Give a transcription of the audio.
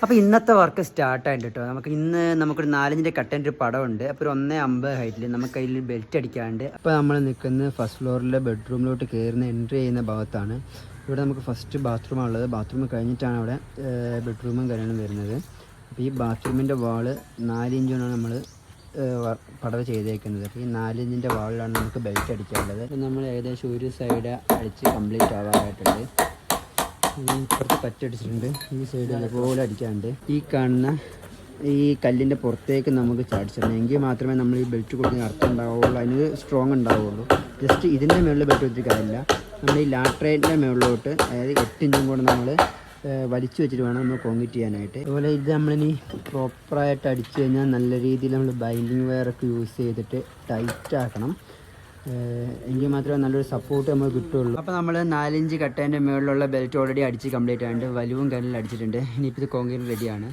അപ്പോൾ ഇന്നത്തെ വർക്ക് സ്റ്റാർട്ടായിട്ട് കേട്ടോ. നമുക്കൊരു 4-5 കട്ടൻ്റെ ഒരു പടമുണ്ട്. അപ്പോൾ ഒരു 1.50 ഹൈറ്റിൽ നമുക്ക് അതിൽ ബെൽറ്റ് അടിക്കാണ്ട്. അപ്പോൾ നമ്മൾ നിൽക്കുന്നത് ഫസ്റ്റ് ഫ്ലോറിലെ ബെഡ്റൂമിലോട്ട് കയറുന്ന എൻട്രി ചെയ്യുന്ന ഭാഗത്താണ്. ഇവിടെ നമുക്ക് ഫസ്റ്റ് ബാത്റൂമാണ് ഉള്ളത്. ബാത്റൂം കഴിഞ്ഞിട്ടാണ് അവിടെ ബെഡ്റൂമും കാര്യങ്ങളും വരുന്നത്. അപ്പോൾ ഈ ബാത്റൂമിൻ്റെ വാള് 4 ഇഞ്ചാണ് നമ്മൾ പടവ് ചെയ്തേക്കുന്നത്. അപ്പോൾ ഈ 4 ഇഞ്ചിൻ്റെ വാളിലാണ് നമുക്ക് ബെൽറ്റ് അടിക്കാനുള്ളത്. അപ്പോൾ നമ്മൾ ഏകദേശം ഒരു സൈഡ് അടിച്ച് കംപ്ലീറ്റ് ആവാനായിട്ടുണ്ട്. ഇപ്പുറത്ത് പറ്റടിച്ചിട്ടുണ്ട്. ഈ സൈഡ് അതുപോലെ അടിക്കാണ്ട് ഈ കാണുന്ന ഈ കല്ലിൻ്റെ പുറത്തേക്ക് നമുക്ക് ചാടിച്ചിടണം. എങ്കിൽ മാത്രമേ നമ്മൾ ഈ ബെൽറ്റ് കൊടുക്കുന്ന അർത്ഥം ഉണ്ടാവുള്ളൂ, അതിന് സ്ട്രോങ് ഉണ്ടാവുള്ളൂ. ജസ്റ്റ് ഇതിൻ്റെ മുകളിൽ ബെൽറ്റ് വെച്ചിട്ട് കാര്യമില്ല. നമ്മൾ ഈ ലാട്രൈറ്റിൻ്റെ മുകളിലോട്ട്, അതായത് 8 ഇഞ്ചും കൂടെ നമ്മൾ വലിച്ചു വെച്ചിട്ട് വേണം നമ്മൾ കോൺക്രീറ്റ് ചെയ്യാനായിട്ട്. അതുപോലെ ഇത് നമ്മളിനി പ്രോപ്പറായിട്ട് അടിച്ചു കഴിഞ്ഞാൽ നല്ല രീതിയിൽ നമ്മൾ ബൈൻഡിങ് വയറൊക്കെ യൂസ് ചെയ്തിട്ട് ടൈറ്റ് ആക്കണം. എങ്കിൽ മാത്രമേ നല്ലൊരു സപ്പോർട്ട് നമുക്ക് കിട്ടുള്ളൂ. അപ്പോൾ നമ്മൾ 4 ഇഞ്ച് കട്ടേൻ്റെ മുകളിലുള്ള ബെൽറ്റ് ഓൾറെഡി അടിച്ച് കംപ്ലീറ്റ് ആയിട്ട് വലുവും കല്ലിൽ അടിച്ചിട്ടുണ്ട്. ഇനിയിപ്പോൾ ഇത് കോൺക്രീറ്റ് റെഡിയാണ്.